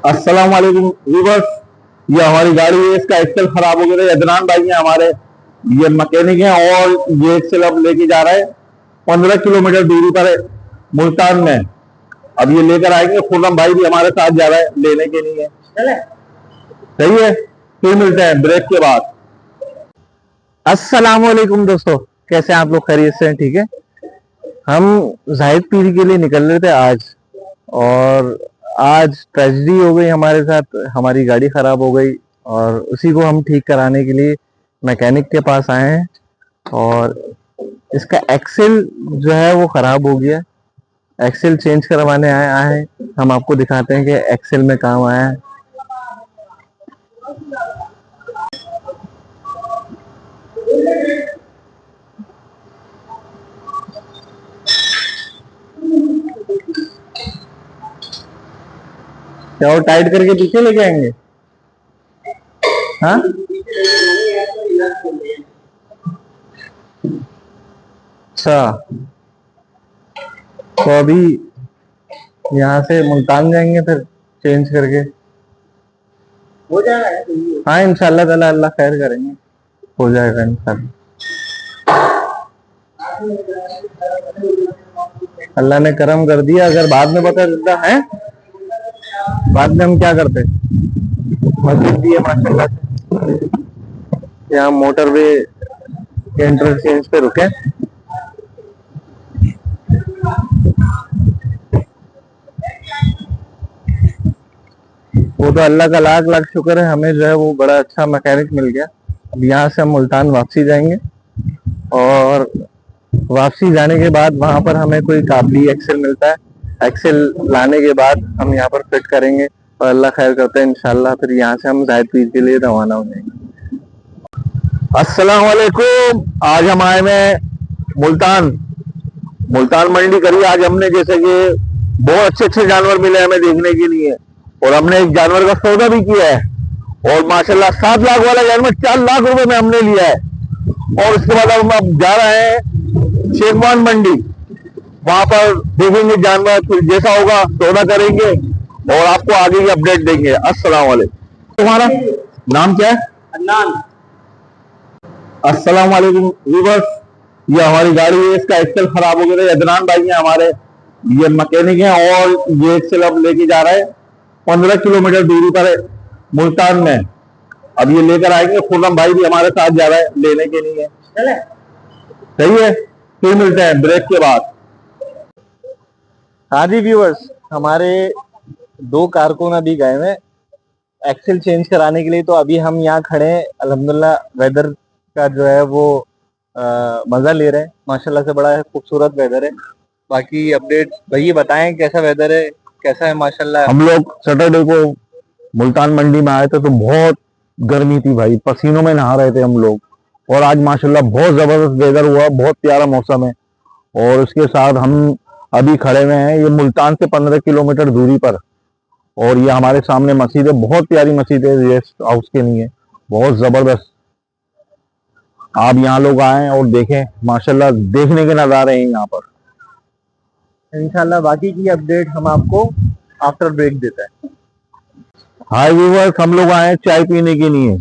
अस्सलाम वालेकुम व्यूअर्स। ये हमारी गाड़ी है, इसका एक्सेल खराब हो गया था। अदनान भाई है हमारे, ये मैकेनिक है और ये एक्सेल अब लेके जा रहे हैं 15 किलोमीटर दूरी पर है, मुल्तान में। अब ये लेकर आएंगे। खुर्रम भाई भी हमारे साथ जा रहा है लेने के लिए। सही है, फिर मिलते हैं ब्रेक के बाद। अस्सलाम वालेकुम दोस्तों, कैसे हैं आप लोग? खैरियत से हैं? ठीक है। हम जाहिद पीर के लिए निकल रहे थे आज, और आज ट्रेजेडी हो गई हमारे साथ। हमारी गाड़ी खराब हो गई और उसी को हम ठीक कराने के लिए मैकेनिक के पास आए हैं। और इसका एक्सेल जो है वो खराब हो गया। एक्सेल चेंज करवाने आए हैं। हम आपको दिखाते हैं कि एक्सेल में काम आया है। क्या वो टाइट करके पीछे लेके आएंगे? हाँ, अच्छा। तो अभी यहाँ से मुल्तान जाएंगे, फिर चेंज करके हो जाएगा। हाँ, इंशाल्लाह ताला अल्लाह खैर करेंगे, हो जाएगा इंशाल्लाह। अल्लाह ने करम कर दिया। अगर बाद में पता चलता है, बाद में हम क्या करते? मस्जिद भी है माशाल्लाह से। यहाँ मोटरवे के इंटरचेंज पे रुके। वो तो अल्लाह का लाख लाख शुक्र है, हमें जो है वो बड़ा अच्छा मैकेनिक मिल गया। अब यहाँ से हम मुल्तान वापसी जाएंगे, और वापसी जाने के बाद वहां पर हमें कोई काबली एक्सेल मिलता है। एक्सेल लाने के बाद हम यहाँ पर फिट करेंगे, और अल्लाह खैर करते हैं इंशाल्लाह फिर यहाँ से हम जाहिद पीर के लिए रवाना हो जाएंगे। अस्सलाम वालेकुम। आज हम आए हैं मुल्तान मंडी करी। आज हमने जैसे कि बहुत अच्छे अच्छे जानवर मिले हमें देखने के लिए, और हमने एक जानवर का सौदा भी किया है। और माशाल्लाह 7 लाख वाला जानवर 4 लाख रुपए में हमने लिया है। और उसके बाद हम अब जा रहे हैं शेखवान मंडी, वहां पर देखेंगे जानवर, फिर जैसा होगा सौदा करेंगे और आपको आगे की अपडेट देंगे। अस्सलाम वालेकुम। तुम्हारा नाम क्या है? अदनान। अस्सलाम वालेकुम व्यूअर्स। ये हमारी गाड़ी है, इसका एक्सेल खराब हो गया था। अदनान भाई है हमारे, ये मैकेनिक है और ये एक्सेल अब लेके जा रहे हैं 15 किलोमीटर दूरी पर है, मुल्तान में। अब ये लेकर आएंगे। खुर्रम भाई भी हमारे साथ जा रहा है लेने के लिए। सही है, फिर मिलते हैं ब्रेक के बाद। हाँ जी व्यूअर्स, हमारे 2 कारकुन अभी गए हैं एक्सेल चेंज कराने के लिए। तो अभी हम यहाँ खड़े हैं, अल्हम्दुलिल्लाह वेदर का जो है वो मजा ले रहे हैं। माशाल्लाह से बड़ा खूबसूरत वेदर है। बाकी अपडेट भैया बताएं, कैसा वेदर है, कैसा है? माशाल्लाह हम लोग सैटरडे को मुल्तान मंडी में आए थे तो बहुत गर्मी थी भाई, पसीनों में नहा रहे थे हम लोग। और आज माशाल्लाह बहुत जबरदस्त वेदर हुआ, बहुत प्यारा मौसम है। और उसके साथ हम अभी खड़े हुए हैं ये मुल्तान से 15 किलोमीटर दूरी पर, और ये हमारे सामने मस्जिद है, बहुत प्यारी मस्जिद है गेस्ट हाउस के लिए, बहुत जबरदस्त। आप यहाँ लोग आए और देखें, माशाल्लाह देखने के नजारे हैं यहाँ पर। इंशाल्लाह बाकी की अपडेट हम आपको आफ्टर ब्रेक देते हैं। हाय व्यूअर्स, हम लोग आए हैं चाय पीने के लिए,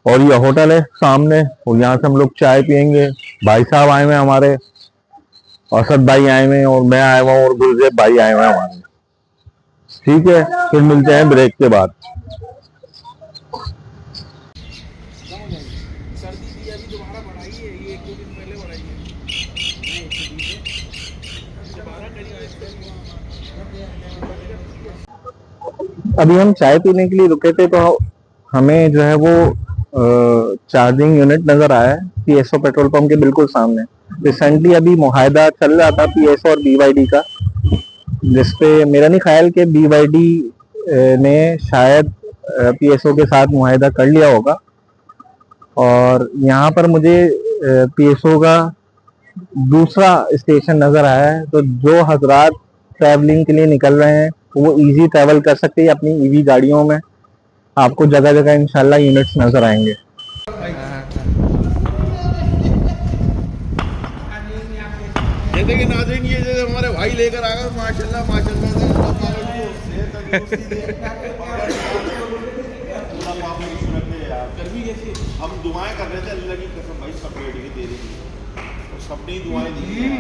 और ये होटल है सामने, और यहाँ से हम लोग चाय पियेंगे। भाई साहब आए हुए हैं हमारे, असद भाई आए हुए हैं, और मैं आया हुआ हूँ, और गुलजेब भाई आए हुए हैं हमारे। ठीक है, फिर मिलते हैं ब्रेक के बाद। अभी हम चाय पीने के लिए रुके थे, तो हमें जो है वो चार्जिंग यूनिट नजर आया है पीएसओ पेट्रोल पंप के बिल्कुल सामने। रिसेंटली अभी मुहायदा चल रहा था पीएसओ और बीवाईडी का, जिसपे मेरा नहीं ख्याल कि बीवाईडी ने शायद पीएसओ के साथ मुआहिदा कर लिया होगा। और यहाँ पर मुझे पीएसओ का दूसरा स्टेशन नजर आया है। तो जो हजरात ट्रैवलिंग के लिए निकल रहे हैं वो इजी ट्रैवल कर सकते हैं अपनी ईवी गाड़ियों में। आपको जगह जगह इंशाल्लाह यूनिट्स नजर आएंगे। जैसे कि नाज़रीन, ये जैसे हमारे भाई लेकर आ गए, माशाल्लाह माशाल्लाह से पूरा पाप की सूरत है यार। गर्मी कैसी? हम दुआएं कर रहे थे अल्लाह की कसम भाई, सब रेडी दे रही और सबने ही दुआएं दी यार।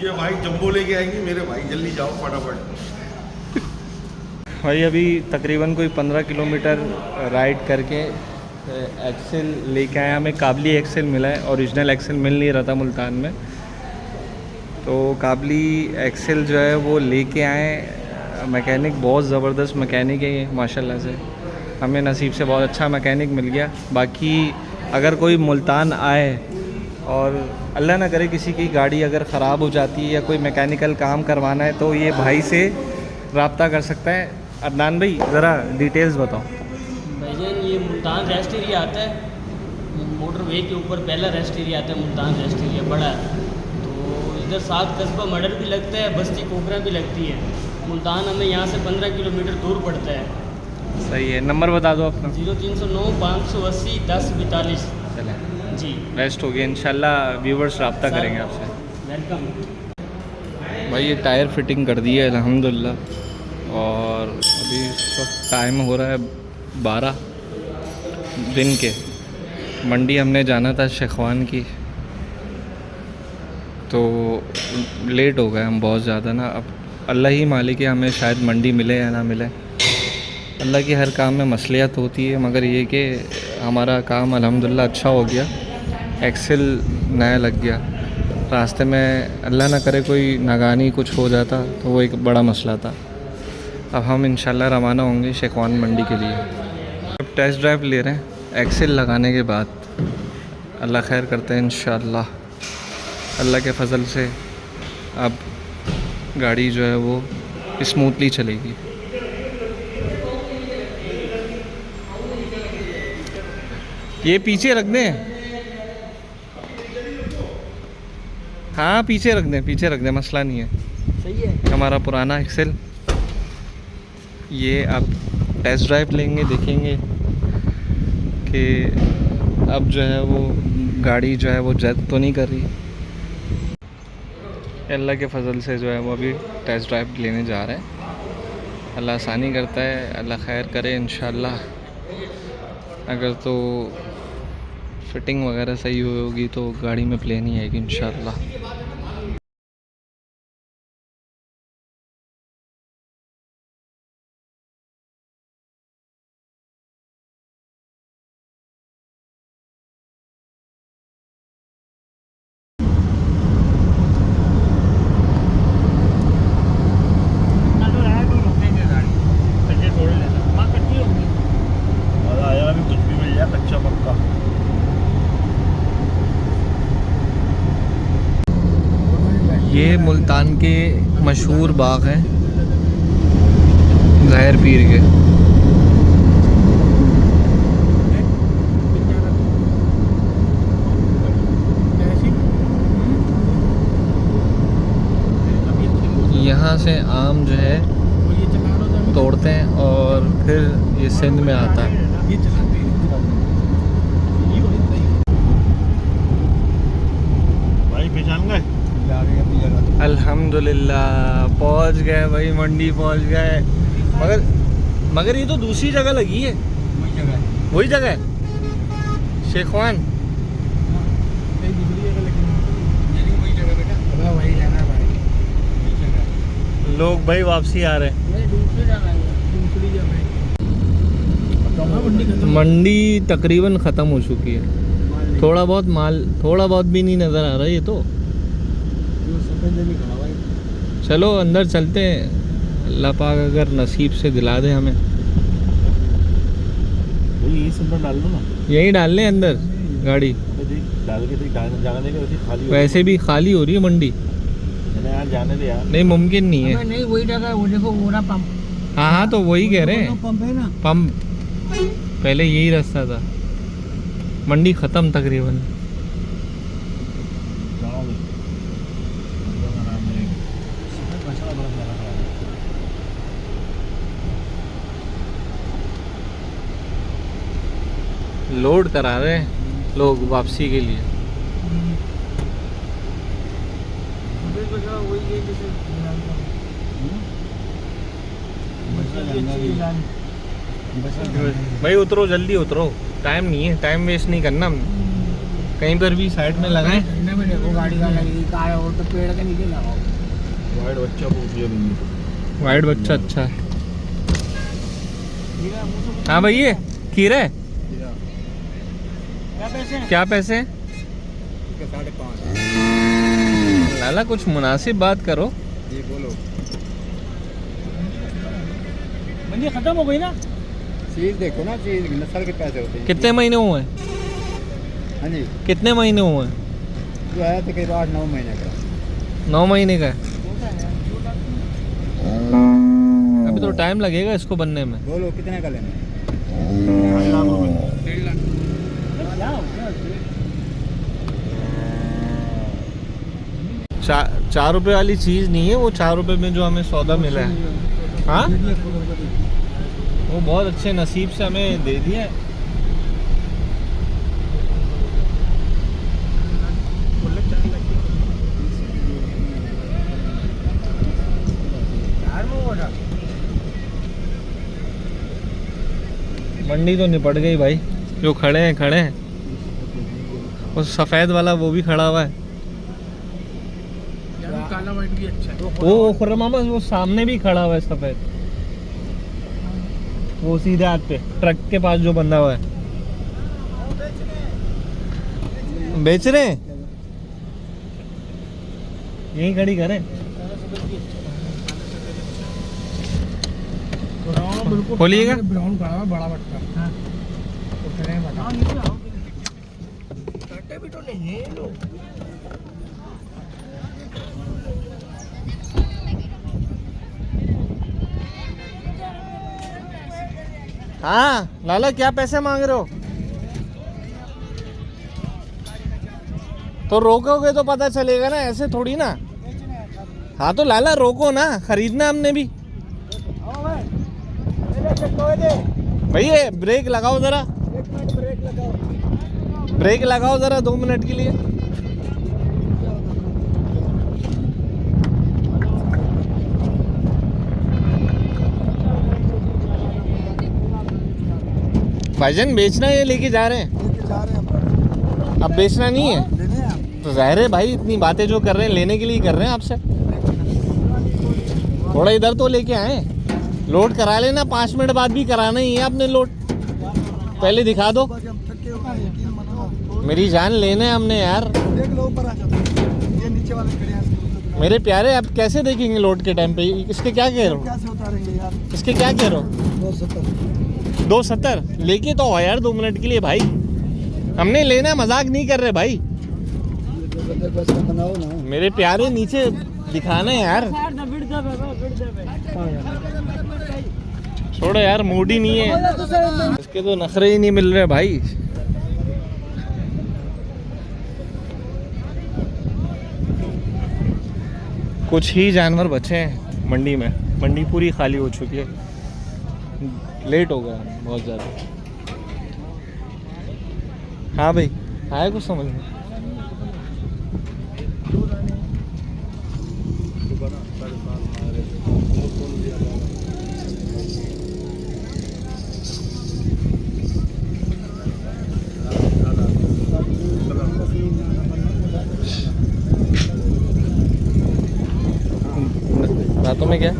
ये भाई जंबो लेके आएंगे मेरे भाई, जल्दी जाओ फटाफट। भाई अभी तकरीबन कोई 15 किलोमीटर राइड करके एक्सेल लेके आए। हमें काबली एक्सेल मिला है, ओरिजिनल एक्सेल मिल नहीं रहा था मुल्तान में, तो काबली एक्सेल जो है वो लेके आए। मैकेनिक बहुत ज़बरदस्त मैकेनिक है ये माशाल्लाह से, हमें नसीब से बहुत अच्छा मैकेनिक मिल गया। बाकी अगर कोई मुल्तान आए और अल्लाह ना करे किसी की गाड़ी अगर ख़राब हो जाती है या कोई मैकेनिकल काम करवाना है तो ये भाई से रब्ता कर सकता है। अदनान भाई ज़रा डिटेल्स बताओ। भाईजान ये मुल्तान रेस्ट एरिया आता है, मोटरवे के ऊपर पहला रेस्ट एरिया आता है, मुल्तान रेस्ट एरिया बड़ा है। तो इधर 7 कस्बा मडर भी लगता है, बस्ती कोकरा भी लगती है। मुल्तान हमें यहाँ से 15 किलोमीटर दूर पड़ता है। सही है, नंबर बता दो अपना। 0309 580 1042। चलें, जी बेस्ट हो गया, इंशाल्लाह व्यूवर्स रब्ता करेंगे आपसे। वेलकम। भाई ये टायर फिटिंग कर दी है अल्हम्दुलिल्लाह, और अभी इस वक्त टाइम हो रहा है 12 दिन के। मंडी हमने जाना था शेखवान की, तो लेट हो गए हम बहुत ज़्यादा ना। अब अल्लाह ही मालिक है, हमें शायद मंडी मिले या ना मिले। अल्लाह की हर काम में मसलियत होती है, मगर ये कि हमारा काम अल्हम्दुलिल्लाह अच्छा हो गया, एक्सेल नया लग गया। रास्ते में अल्लाह ना करे कोई नागानी कुछ हो जाता तो वो एक बड़ा मसला था। अब हम इंशाल्लाह रवाना होंगे शेखवान मंडी के लिए। अब टेस्ट ड्राइव ले रहे हैं एक्सेल लगाने के बाद, अल्लाह खैर करते हैं इंशाल्लाह। अल्लाह के फ़ज़ल से अब गाड़ी जो है वो स्मूथली चलेगी। ये पीछे रख दें, हाँ पीछे रख दें, पीछे रख दें, मसला नहीं है। सही है। हमारा पुराना एक्सेल, ये अब टेस्ट ड्राइव लेंगे, देखेंगे कि अब जो है वो गाड़ी जो है वो जद तो नहीं कर रही। अल्लाह के फ़ज़ल से जो है वो अभी टेस्ट ड्राइव लेने जा रहे हैं। अल्लाह आसानी करता है, अल्लाह खैर करे इंशाल्लाह। अगर तो फिटिंग वगैरह सही होगी तो गाड़ी में प्लेन ही आएगी इंशाल्लाह। मजा आया, अभी कुछ भी मिल जाए कच्चा पक्का। ये मुल्तान के मशहूर बाग हैं ज़ाहिर पीर के। यहाँ से आम जो है तोड़ते हैं और फिर ये सिंध में आता है। भाई पहचान गए? अल्हम्दुलिल्लाह पहुँच गए भाई, मंडी पहुँच गए। मगर ये तो दूसरी जगह लगी है। वही जगह है शेखवान। लोग भाई वापसी आ रहे हैं। मंडी तकरीबन ख़त्म हो चुकी है, थोड़ा बहुत माल, थोड़ा बहुत भी नहीं नज़र आ रहा है ये तो। चलो अंदर चलते हैं, अल्लाह पाक अगर नसीब से दिला दे हमें। यही अंदर डाल लो ना, यहीं डाल लें अंदर गाड़ी, डाल के जाने के वैसे खाली वैसे भी खाली हो रही है मंडी। यार जाने दे यार। नहीं मुमकिन नहीं है। नहीं वही जगह, वो देखो ओरा पंप। हाँ हाँ तो वही कह रहे हैं, पंप है ना। पंप पहले यही रास्ता था। मंडी ख़त्म तकरीबन। लोड करा रहे हैं लोग वापसी के लिए। भाई उतरो, जल्दी उतरो, टाइम नहीं है, टाइम वेस्ट नहीं करना हमने। कहीं पर भी साइड में लगाएं। देखो गाड़ी का लगी कार और तो पेड़ के नीचे लगाओ। वाइट बच्चा पूछिए नहीं। वाइट बच्चा अच्छा है। हाँ भाई ये खीरा है, क्या पैसे? 5.5। लाला कुछ मुनासिब बात करो। जी बोलो। मंडी खत्म हो गई ना। चीज देखो ना, चीज नस्ल के पैसे होते हैं। कितने महीने हुए हैं? हाँ जी, कितने महीने हुए हैं? जो आया तो करीब 8-9 महीने का। 9 महीने का है। अभी तो टाइम लगेगा इसको बनने में। बोलो कितने का लेना है? 1.5 लाख। चार रुपए वाली चीज नहीं है वो, 4 रुपए में जो हमें सौदा मिला है। हाँ वो बहुत अच्छे नसीब से हमें दे दिया है। मंडी तो निपट गई भाई, जो खड़े हैं। वो सफेद वाला वो भी खड़ा हुआ है। काला वाइट भी अच्छा है। वो खुर्रम मामा वो सामने भी खड़ा हुआ है सफेद, वो सीधे हाथ पे ट्रक के पास जो बंधा हुआ है। बेच रहे हैं, यही खड़ी करें। खोलिएगा। ब्राउन खड़ा है, बड़ा बट्टा। हाँ। काटे भी तो नहीं है लोग। हाँ लाला क्या पैसे मांग रहे हो? तो रोकोगे तो पता चलेगा ना, ऐसे थोड़ी ना। हाँ तो लाला रोको ना, खरीदना हमने भी। भैया ब्रेक लगाओ जरा, ब्रेक लगाओ जरा 2 मिनट के लिए। भाईजान बेचना है, लेके जा रहे हैं? अब बेचना नहीं है तो ज़ाहिर है भाई, इतनी बातें जो कर रहे हैं लेने के लिए कर रहे हैं आपसे। थोड़ा इधर तो लेके आए, लोड करा लेना, 5 मिनट बाद भी कराना ही है आपने लोड। पहले दिखा दो। मेरी जान लेना है हमने यार। देख लो ऊपर आ जाओ, ये नीचे वाले खड़े हैं। मेरे प्यारे आप कैसे देखेंगे लोड के टाइम पे? इसके क्या कह रहे हो? कैसे उतारेंगे यार? इसके क्या कह रहे हो? 270 लेके तो आओ यार 2 मिनट के लिए भाई, हमने लेना है, मजाक नहीं कर रहे भाई। बनाओ ना। मेरे प्यारे नीचे दिखाना है यार। छोड़ो यार, मूड ही नहीं है इसके, तो नखरे ही नहीं मिल रहे भाई। कुछ ही जानवर बचे हैं मंडी में, मंडी पूरी खाली हो चुकी है। लेट हो गया बहुत ज़्यादा। हाँ भाई आया कुछ समझ में? रातों में क्या?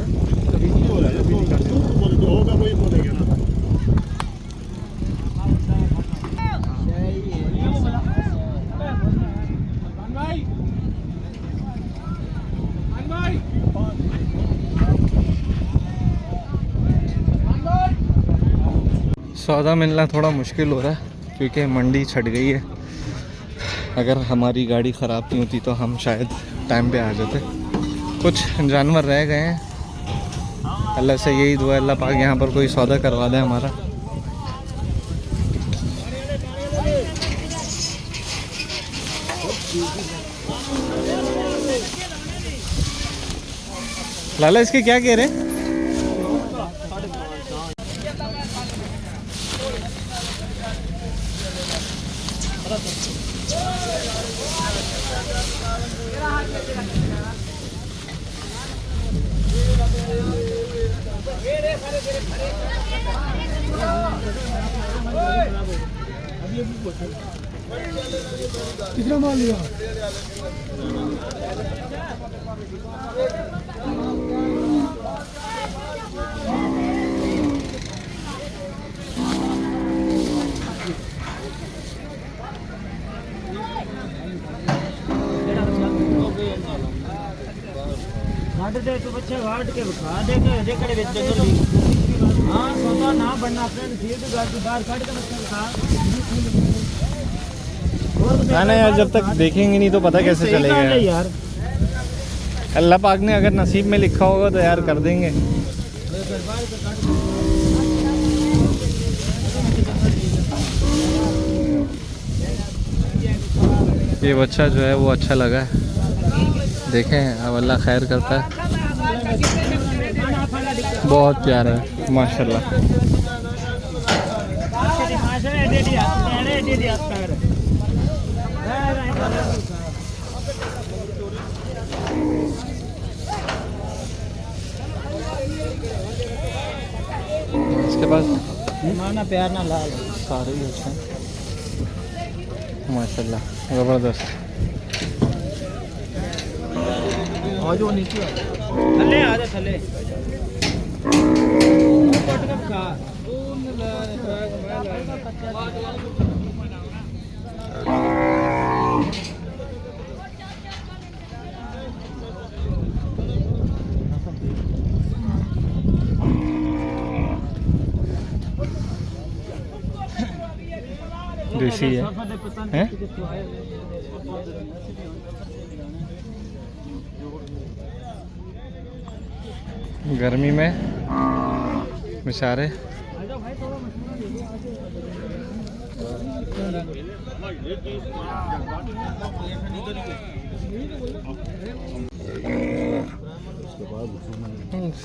सौदा मिलना थोड़ा मुश्किल हो रहा है क्योंकि मंडी छट गई है। अगर हमारी गाड़ी ख़राब नहीं होती तो हम शायद टाइम पे आ जाते। कुछ जानवर रह गए हैं, अल्लाह से यही दुआ अल्लाह पाक यहाँ पर कोई सौदा करवा दे हमारा। लाला इसके क्या कह रहे हैं? कितना माल लिया? वाट दे तो बच्चे वाट के खा दे के कड़े बेच दे जल्दी। हां सोता ना बनना फ्रेंड सीट गाड़ के बाहर काट के बच्चे खा। खाना यार जब तक देखेंगे नहीं तो पता कैसे चलेगा यार। अल्लाह पाक ने अगर नसीब में लिखा होगा तो यार कर देंगे। ये बच्चा जो है वो अच्छा लगा है, देखें अब अल्लाह खैर करता है। बहुत प्यारा है माशाल्लाह। इसके पास माना प्यार ना लाल सारे ही अच्छे हैं माशाल्लाह, ज़बरदस्त। और जो नीचे थले आ जा थले कट के खा। देसी है हैं? गर्मी में बेचारे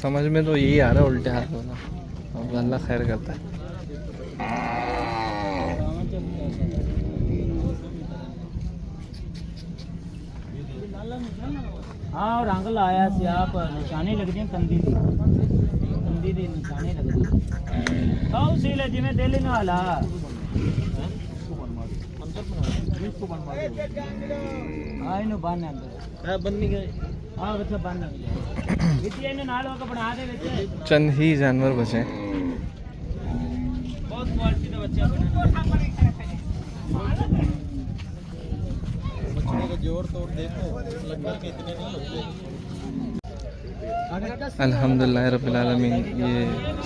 समझ में तो यही आ रहा है उल्टे हाथ वाला। अब अल्लाह खैर करता है। हाँ और अंकल आया सी आप निशानी लग दी कंदी दी निशानी लग दी तो उसी ले जिमें दिल ना हाला हाँ इन्हों बांधने अंदर बंद नहीं गए। हाँ बच्चा बांधने वित्तीय इन्हों नाल होकर बना दे बच्चे। चंद ही जानवर बचे हैं। बहुत क्वालिटी का बच्चा बना जोर तोड़ देखो लंगर के इतने नहीं होते। अल्हम्दुलिल्लाह रब्बिल आलमीन। ये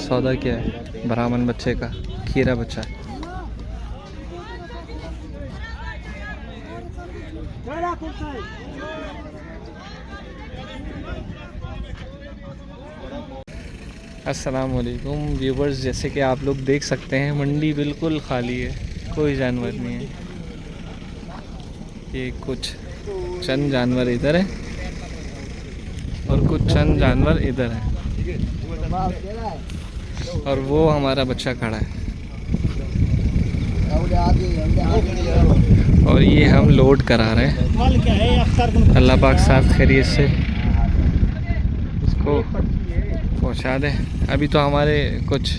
सौदा क्या है? ब्राह्मण बच्चे का खीरा बच्चा है। अस्सलाम वालेकुम व्यूवर्स, जैसे कि आप लोग देख सकते हैं मंडी बिल्कुल खाली है, कोई जानवर नहीं है। ये कुछ चंद जानवर इधर है और कुछ चंद जानवर इधर है और वो हमारा बच्चा खड़ा है और ये हम लोड करा रहे हैं। अल्लाह पाक साथ खैरियत से इसको पहुंचा दे। अभी तो हमारे कुछ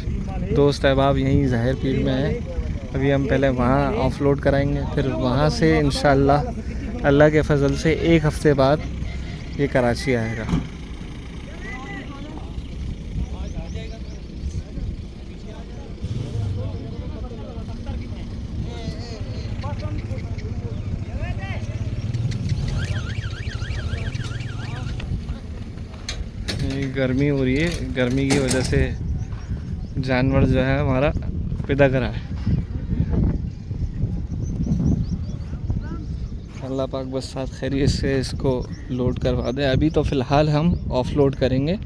दोस्त अहबाब यहीं ज़ाहिर पीर में हैं। अभी हम पहले वहाँ ऑफलोड कराएंगे, फिर वहाँ से इंशाअल्लाह अल्लाह के फजल से 1 हफ़्ते बाद ये कराची आएगा। ये गर्मी हो रही है, गर्मी की वजह से जानवर जो है हमारा पैदा करा है। अल्लाह पाक बस साथ खैरियत से इसको लोड करवा दे। अभी तो फ़िलहाल हम ऑफ़लोड करेंगे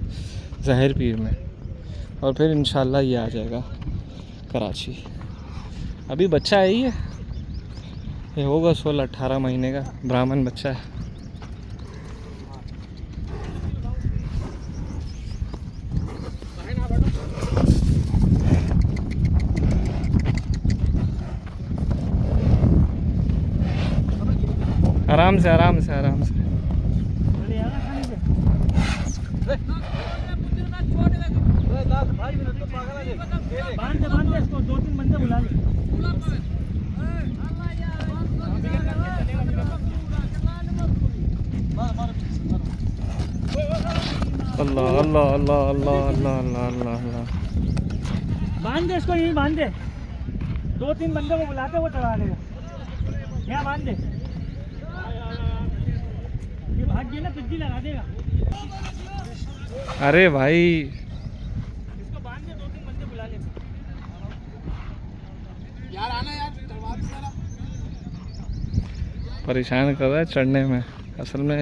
ज़ाहिर पीर में और फिर इंशाअल्लाह ये आ जाएगा कराची। अभी बच्चा है ही है, ये होगा 16-18 महीने का ब्राह्मण बच्चा है। आराम से आराम से आराम से। बांध दे इसको, 2-3 बंदे बुला ले। अल्लाह अल्लाह अल्लाह अल्लाह अल्लाह अल्लाह अल्लाह अल्लाह। बांध दे इसको, यहीं बांध दे, 2-3 बंदे को बुलाते वो चढ़ा देगा। यहाँ बांध दे, ये भाग गया ना, पिज्जी लगा देगा। अरे भाई इसको बांध दे, 2-3 बंदे बुला ले। यार आना यार, दरबार में सारा परेशान कर रहा है चढ़ने में। असल में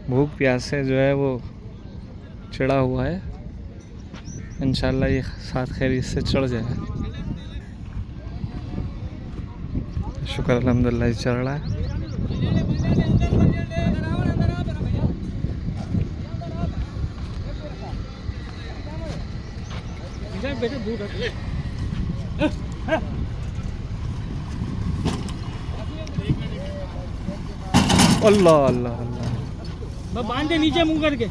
भूख प्यास से जो है वो चढ़ा हुआ है। इंशाल्लाह ये साथ खैरियत से चढ़ जाए। शुक्र अल्हम्दुलिल्लाह चढ़ रहा है। बेटा दूर रख ले। अल्लाह अल्लाह अल्लाह। बांध दे नीचे मुंह करके।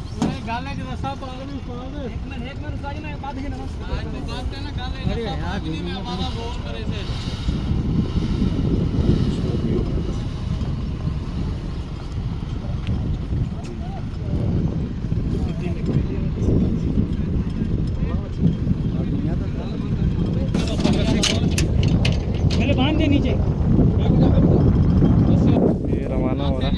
अरे यार पहले बांध दे नीचे। ये रवाना हो रहा है।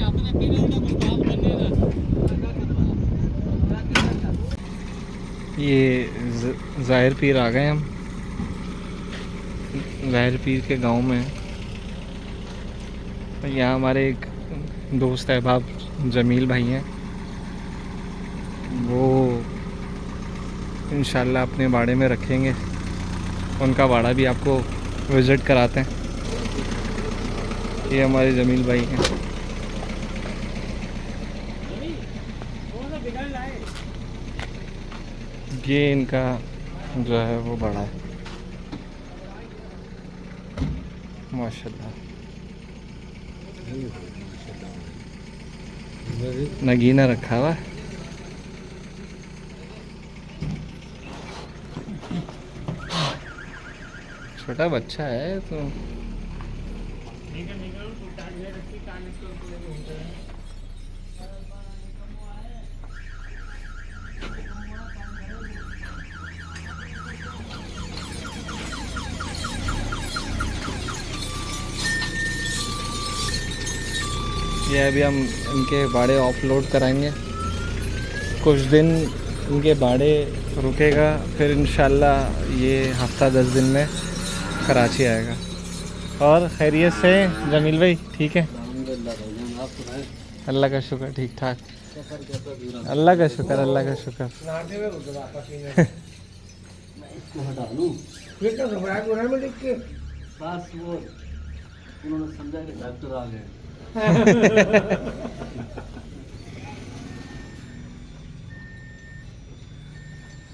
ये ज़ाहिर पीर आ गए हम। ज़ाहिर पीर के गांव में यहाँ हमारे एक दोस्त अहबाब जमील भाई हैं। वो इंशाल्लाह अपने बाड़े में रखेंगे। उनका बाड़ा भी आपको विज़िट कराते हैं। ये हमारे जमील भाई हैं। ये इनका जो है वो बड़ा है माशाल्लाह। नगीना रखा हुआ है। छोटा बच्चा है तो ये अभी हम इनके बाड़े ऑफलोड कराएंगे। कुछ दिन इनके बाड़े रुकेगा, फिर इंशाल्लाह ये हफ्ता 10 दिन में कराची आएगा। और खैरियत से जमील भाई ठीक है? अल्लाह का शुक्र ठीक ठाक। अल्लाह का शुक्र, अल्लाह का शुक्र। उन्होंने समझा कि डॉक्टर आ गए।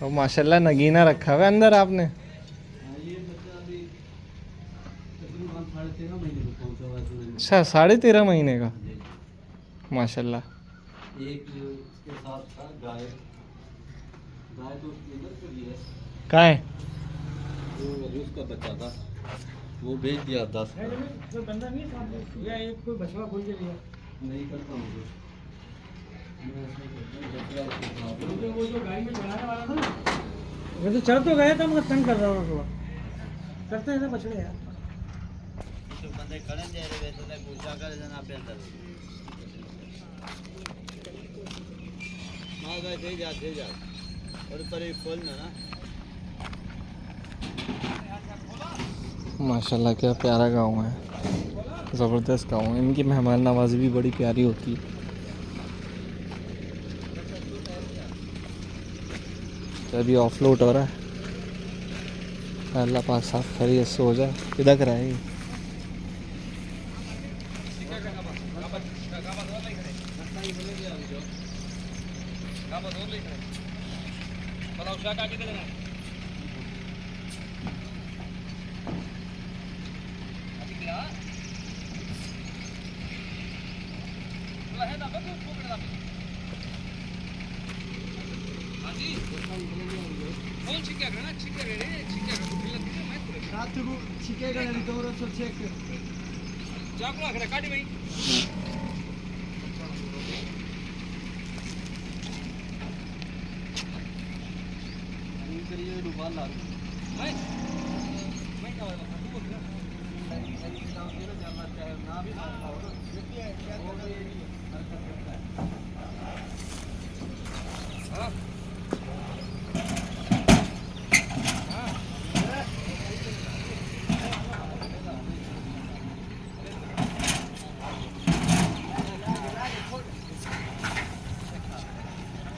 और माशाल्लाह नगीना रखा हुआ है अंदर आपने। ये बच्चा अभी तकरीबन 13.5 महीने में पहुंचा हुआ है। अच्छा 13.5 महीने का माशाल्लाह। एक उसके साथ था गाय। गाय तो इधर से भी है। कहाँ है? वो उसका बच्चा था, वो बेच दिया 10 का। कोई बंदा नहीं था या एक कोई बछड़ा खोल के लिया। नहीं करता हूँ वो जो गाड़ी में चढ़ाने वाला था ना, वो तो चढ़ तो गया था मगर तंग कर रहा था थोड़ा। करते हैं ना बछड़े यार। बंदे खड़े जा रहे तो पूछा कर जना पे अंदर मां गाय दे जा और परे खोल ना। माशाल्लाह क्या प्यारा गांव है, ज़बरदस्त गांव है। इनकी मेहमान नवाजी भी बड़ी प्यारी होती है। तो अभी ऑफलोड हो रहा है। अल्लाह पाक साफ खैरियत से हो जाए। किधर कराएगी?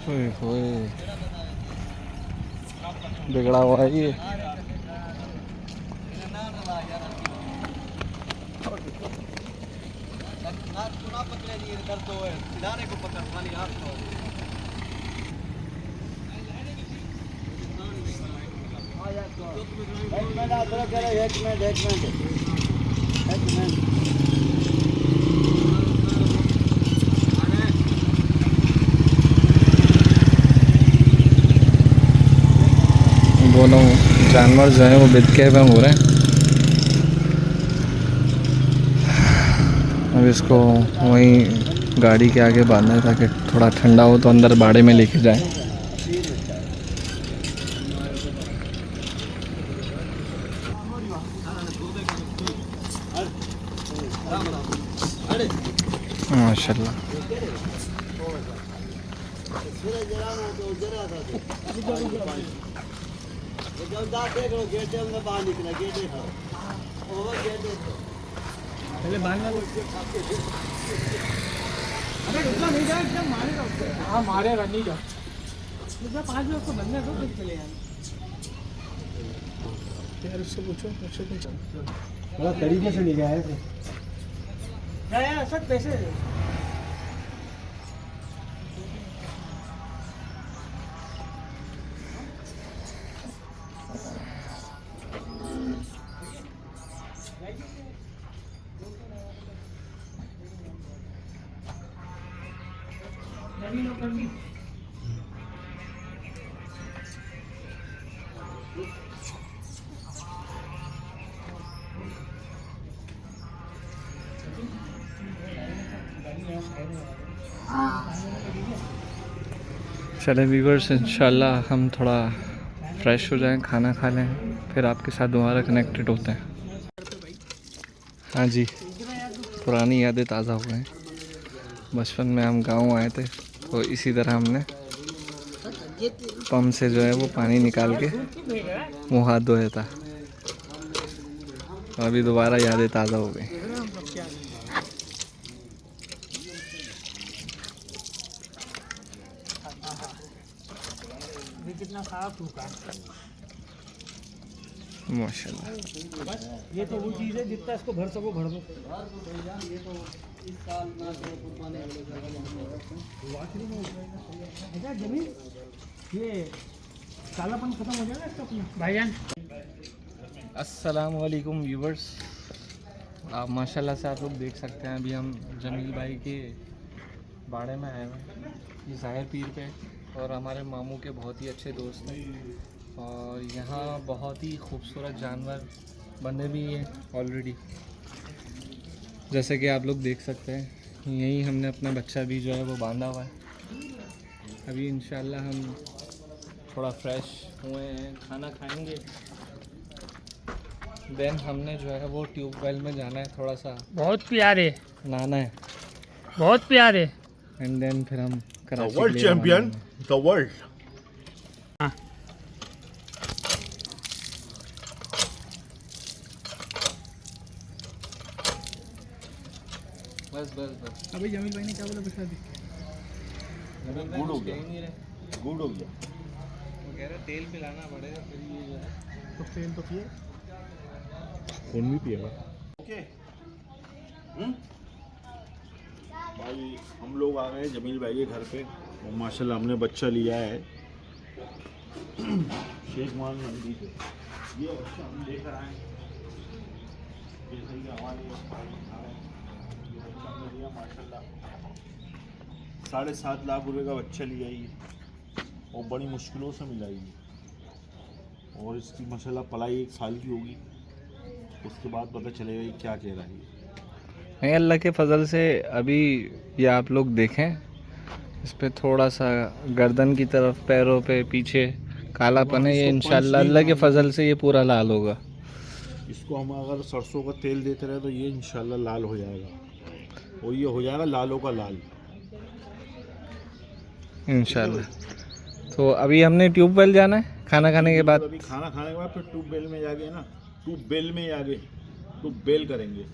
ओए होए, बिगड़ा हुआ है ये। दोनों जानवर जो हैं वो बिदके हुए हो रहे हैं। अब इसको वहीं गाड़ी के आगे बांधना है ताकि थोड़ा ठंडा हो तो अंदर बाड़े में लेके जाएं। माशाल्लाह। पहले बांधना तो अरे रुकना नहीं जाए एकदम मारेगा उसको। हाँ मारेगा नहीं जाओ 5 मिनट को बंदे को फिर चले यार उससे पूछो मुझसे कुछ बड़ा तरीके से नहीं गया है यार सब पैसे चले व्यूअर्स, इंशाल्लाह हम थोड़ा फ्रेश हो जाएं, खाना खा लें, फिर आपके साथ दोबारा कनेक्टेड होते हैं। हाँ जी, पुरानी यादें ताज़ा हो गई। बचपन में हम गांव आए थे तो इसी तरह हमने पंप से जो है वो पानी निकाल के मुँह हाथ धोया था। अभी दोबारा यादें ताज़ा हो गई। कितना साफ होगा माशाल्लाह। बस ये तो वो चीज़ है जितना इसको भर सको भर दो। अच्छा जमीन ये कालापन खत्म हो जाएगा इसका अपना भाईजान। अस्सलाम वालेकुम व्यूवर्स, आप माशाल्लाह से आप लोग देख सकते हैं अभी हम जमील भाई के बाड़े में आए हुए हैं, ये ज़ाहिर पीर पे, और हमारे मामू के बहुत ही अच्छे दोस्त हैं। और यहाँ बहुत ही खूबसूरत जानवर बंदे भी हैं ऑलरेडी, जैसे कि आप लोग देख सकते हैं। यहीं हमने अपना बच्चा भी जो है वो बांधा हुआ है। अभी इंशाल्लाह हम थोड़ा फ्रेश हुए हैं, खाना खाएंगे, देन हमने जो है वो ट्यूबवेल में जाना है, थोड़ा सा बहुत प्यारे नहाना है, बहुत प्यारे। एंड देन फिर हम कराची के वर्ल्ड लिए चैंपियन रवाना होंगे। The world. बस बस बस अभी जमील भाई ने क्या बोला बता दी। गुड हो गया, गुड हो गया। वो कह रहे तेल पिलाना पड़ेगा फिर ये जो है। तो तेल तो पिए कौन भी पिएगा। ओके भाई, हम लोग आ गए जमील भाई के घर पे और माशाल्लाह हमने बच्चा लिया है शेख मान मंडी से। ये बच्चा हम लेकर आए जैसे कि हमारे ये बच्चा हमने लिया माशाल्लाह 7.5 लाख रुपए का बच्चा लिया ये, और बड़ी मुश्किलों से मिला ये। और इसकी माशाल्लाह पलाई 1 साल की होगी, उसके बाद पता चलेगा ये क्या कह रहा है। नहीं, अल्लाह के फजल से अभी ये आप लोग देखें, इस पे थोड़ा सा गर्दन की तरफ, पैरों पे पीछे कालापन है। ये इंशाल्लाह अल्लाह के फजल से ये पूरा लाल होगा। इसको हम अगर सरसों का तेल देते रहे तो ये इंशाल्लाह लाल हो जाएगा, और ये हो जाएगा लालों का लाल इंशाल्लाह। तो अभी हमने ट्यूबवेल जाना है खाना खाने के बाद। अभी खाना खाने के बाद फिर ट्यूबवेल में जाके ना, ट्यूबवेल करेंगे।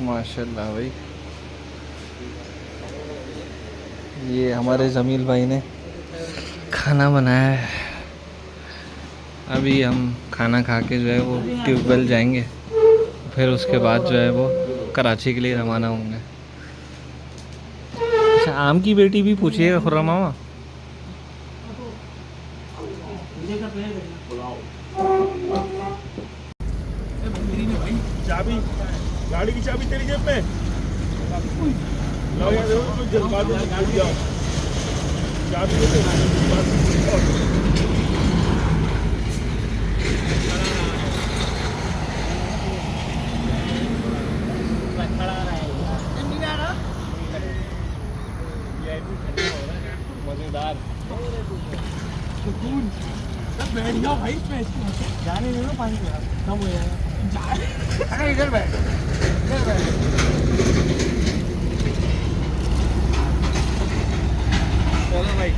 माशाल्लाह भाई, ये हमारे जमील भाई ने खाना बनाया है। अभी हम खाना खा के जो है वो ट्यूबवेल जाएंगे, फिर उसके बाद जो है वो कराची के लिए रवाना होंगे। अच्छा, आम की बेटी भी पूछिएगा खुर्रम मामा। चाबी, गाड़ी की चाबी तेरी जेब में? जल्दबाजी में भूल जाओ चाबी मजेदार बैठ जाओ भाई, जाने दो ना, पानी कम हो जाएगा। अरे इधर बैठ, इधर बैठ। चलो भाई,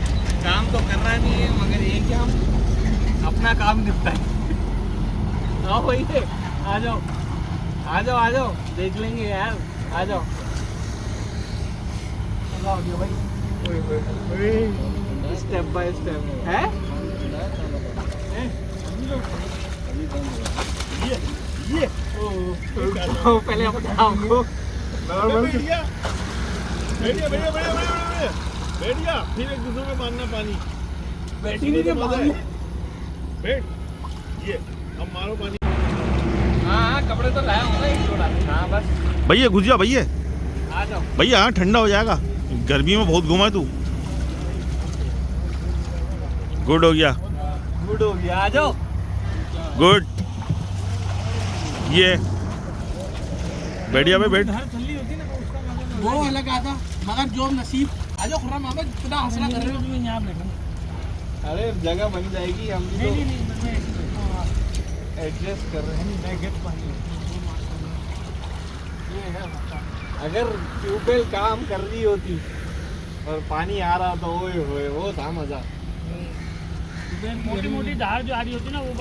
काम तो करना नहीं है मगर ये कि हम अपना काम निपटाएं। आओ भाई, आ जाओ आ जाओ आ जाओ, देख लेंगे यार, आ जाओ। स्टेप बाय स्टेप है। ये तो पहले अपने काम को बैठिया, फिर एक दूसरे में मारना पानी। बैठी नहीं बैठ, ये अब मारो पानी। हाँ, कपड़े तो लाया हूँ ना एक जोड़ा। हाँ बस, भैया घुस जा भैया, आ जाओ भैया हाँ ठंडा हो जाएगा, गर्मी में बहुत घुमा तू। गुड हो गया, गुड हो गया, आ जाओ। गुड। ये बढ़िया भाई, बैठ। वो अलग आता, मगर जो नसीब। आ जाओ खुर्रम मामा, इतना हंसना कर रहे हो तुम यहाँ बैठो। अरे जगह बन जाएगी, हम भी तो नहीं, एडजस्ट कर रहे हैं। मैं गेट पानी अगर ट्यूबवेल काम कर रही होती और पानी आ रहा तो ओए होए, वो था मजा। मोटी मोटी धार जो आ रही होती ना, वो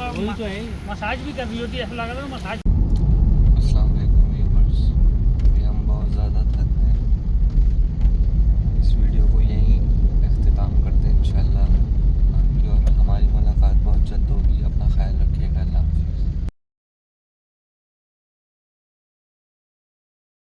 मसाज भी कर रही होती है, ऐसा लग रहा है मसाज।